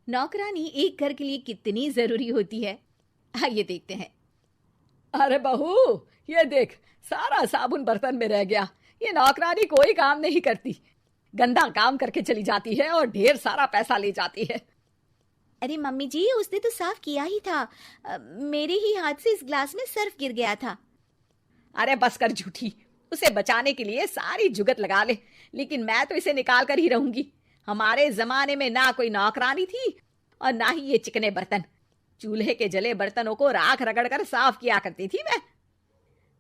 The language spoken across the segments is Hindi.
नौकरानी एक घर के लिए कितनी जरूरी होती है, आइए देखते हैं। अरे बहू, ये देख, सारा साबुन बर्तन में रह गया। ये नौकरानी कोई काम नहीं करती, गंदा काम करके चली जाती है और ढेर सारा पैसा ले जाती है। अरे मम्मी जी, उसने तो साफ किया ही था। मेरे ही हाथ से इस ग्लास में सर्फ गिर गया था। अरे बस कर झूठी, उसे बचाने के लिए सारी जुगत लगा ले, लेकिन मैं तो इसे निकाल कर ही रहूंगी। हमारे जमाने में ना कोई नौकरानी थी और ना ही ये चिकने बर्तन। चूल्हे के जले बर्तनों को राख रगड़ कर साफ किया करती थी मैं।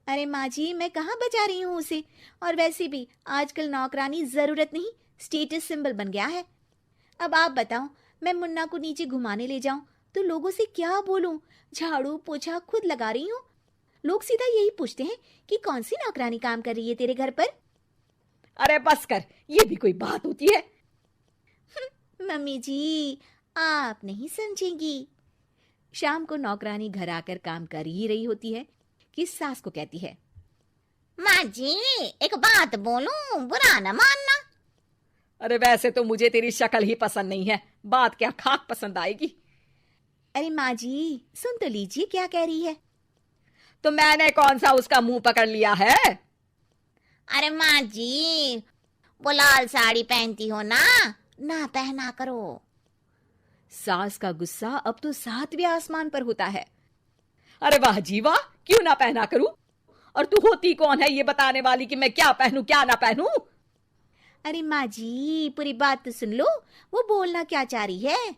अरे माँ जी, मैं कहाँ बचा रही हूँ उसे। और वैसे भी आजकल नौकरानी जरूरत नहीं, स्टेटस सिंबल बन गया है। अब आप बताओ, मैं मुन्ना को नीचे घुमाने ले जाऊं तो लोगों से क्या बोलूं? झाड़ू पोछा खुद लगा रही हूँ। लोग सीधा यही पूछते हैं कि कौन सी नौकरानी काम कर रही है तेरे घर पर। अरे बस कर, ये भी कोई बात होती है? मम्मी जी, आप नहीं समझेंगी। शाम को नौकरानी घर आकर काम कर ही रही होती है कि सास को कहती है, माँ जी, एक बात बोलूं, बुरा न मानना। अरे वैसे तो मुझे तेरी शक्ल ही पसंद नहीं है, बात क्या खाक पसंद आएगी। अरे माँ जी, सुन तो लीजिए क्या कह रही है। तो मैंने कौन सा उसका मुंह पकड़ लिया है? अरे माँ जी, वो लाल साड़ी पहनती हो ना पहना करो। सास का गुस्सा अब तो सातवें आसमान पर होता है। अरे वाह जी वाह, क्यों ना पहना करूं? और तू होती कौन है ये बताने वाली कि मैं क्या पहनूं क्या ना पहनूं? अरे माँ जी, पूरी बात तो सुन लो, वो बोलना क्या चाह रही है।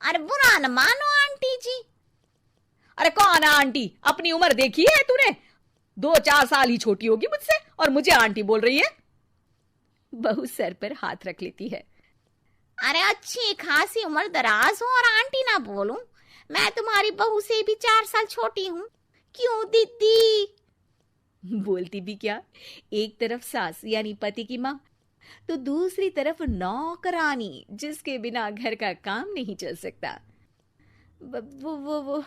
अरे बुरा न मानो आंटी जी। अरे कौन है आंटी? अपनी उम्र देखी है तूने? 2-4 साल ही छोटी होगी मुझसे और मुझे आंटी बोल रही है। बहू सर पर हाथ रख लेती है। अरे अच्छी खासी उम्र दराज हो और आंटी ना बोलूं? मैं तुम्हारी बहू से भी 4 साल छोटी हूँ। क्यों दीदी? बोलती भी क्या, एक तरफ सास यानी पति की माँ, तो दूसरी तरफ नौकरानी जिसके बिना घर का काम नहीं चल सकता। वो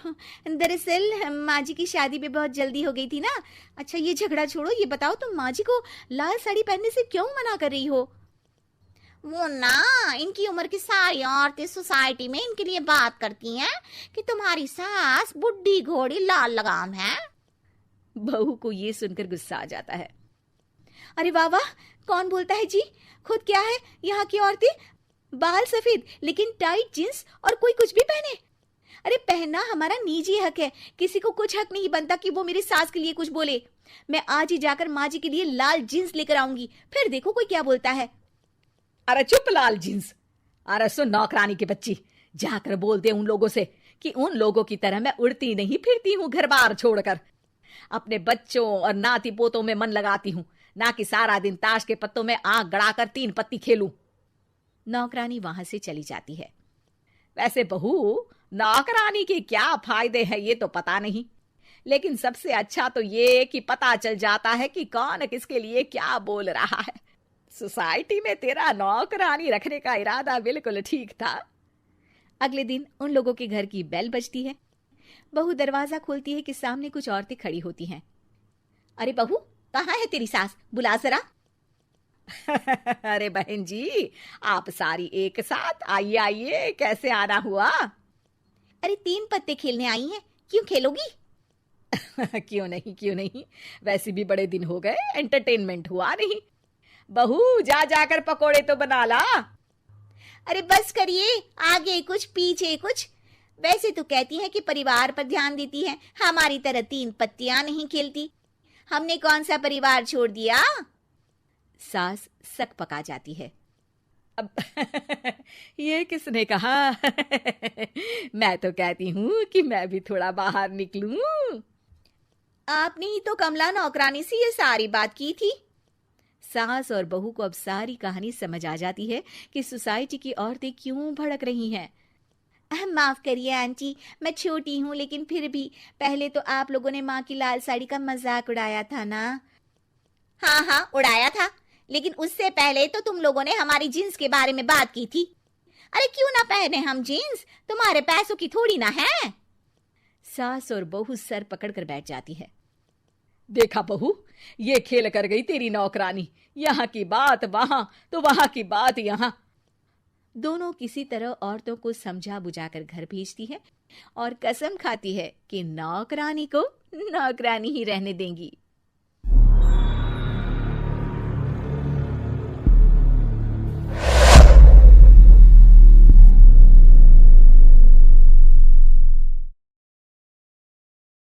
दरअसल माँ जी की शादी भी बहुत जल्दी हो गई थी ना। अच्छा ये झगड़ा छोड़ो, ये बताओ तुम माँ जी को लाल साड़ी पहनने से क्यों मना कर रही हो? वो ना, इनकी उम्र की सारी औरतें सोसाइटी में इनके लिए बात करती हैं कि तुम्हारी सास बुढ़ी घोड़ी लाल लगाम है। बहू को ये सुनकर गुस्सा आ जाता है। अरे वाह वाह, कौन बोलता है जी? खुद क्या है यहाँ की औरतें, बाल सफेद लेकिन टाइट जींस और कोई कुछ भी पहने। अरे पहनना हमारा निजी हक है, किसी को कुछ हक नहीं बनता कि वो मेरी सास के लिए कुछ बोले। मैं आज ही जाकर माँ जी के लिए लाल जींस लेकर आऊंगी, फिर देखो कोई क्या बोलता है। अरे चुप लाल जींस। अरे सुन नौकरानी की बच्ची, जाकर बोल दे उन लोगों से कि उन लोगों की तरह मैं उड़ती नहीं फिरती हूँ घर बार छोड़कर। अपने बच्चों और नाती पोतों में मन लगाती हूँ, ना कि सारा दिन ताश के पत्तों में आंख गड़ाकर 3 पत्ती खेलूं। नौकरानी वहां से चली जाती है। वैसे बहू, नौकरानी के क्या फायदे हैं ये तो पता नहीं, लेकिन सबसे अच्छा तो ये कि पता चल जाता है कि कौन किसके लिए क्या बोल रहा है। सोसाइटी में तेरा नौकरानी रखने का इरादा बिल्कुल ठीक था। अगले दिन उन लोगों के घर की बेल बजती है। बहू दरवाजा खोलती है कि सामने कुछ औरतें खड़ी होती हैं। अरे बहू, कहाँ है तेरी सास? बुला जरा। अरे बहन जी, आप सारी एक साथ आइए आइए, कैसे आना हुआ? अरे 3 पत्ते खेलने आई हैं, क्यों खेलोगी? क्यों नहीं क्यों नहीं, वैसे भी बड़े दिन हो गए, एंटरटेनमेंट हुआ नहीं। बहू जा जाकर पकोड़े तो बना ला। अरे बस करिए, आगे कुछ पीछे कुछ। वैसे तो कहती है कि परिवार पर ध्यान देती है, हमारी तरह 3 पत्तियां नहीं खेलती। हमने कौन सा परिवार छोड़ दिया? सास सक पका जाती है। अब ये किसने कहा? मैं तो कहती हूँ कि मैं भी थोड़ा बाहर निकलूं। आपने ही तो कमला नौकरानी से ये सारी बात की थी। सास और बहू को अब सारी कहानी समझ आ जाती है कि सोसाइटी की औरतें क्यों भड़क रही हैं। माफ करिए आंटी, मैं छोटी हूँ लेकिन फिर भी पहले तो आप लोगों ने माँ की लाल साड़ी का मजाक उड़ाया था ना। हाँ हाँ, उड़ाया था, लेकिन उससे पहले तो तुम लोगों ने हमारी जीन्स के बारे में बात की थी। अरे क्यों ना पहने हम जीन्स, तुम्हारे पैसों की थोड़ी ना है। सास और बहू सर पकड़कर बैठ जाती है। देखा बहू, ये खेल कर गई तेरी नौकरानी। यहाँ की बात वहां तो वहां की बात यहाँ। दोनों किसी तरह औरतों को समझा बुझाकर घर भेजती है और कसम खाती है कि नौकरानी को नौकरानी ही रहने देंगी।